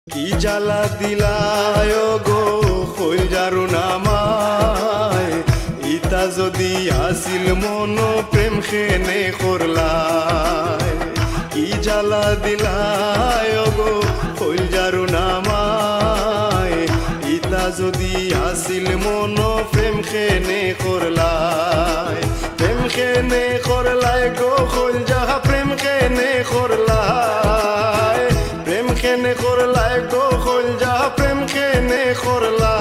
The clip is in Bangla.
কি জ্বালা দিলায় গো কইল যারু নামায় ইতা যদি আসিল মন প্রেম খেনে করলায় কি জ্বালা দিলায় গো কইল যারু নামায় ইতা যদি আসিল মন প্রেম খেনে করলায় গো কইল যাহা প্রেম খেনে করলায় গো কইল যা প্রেম কেনে করলা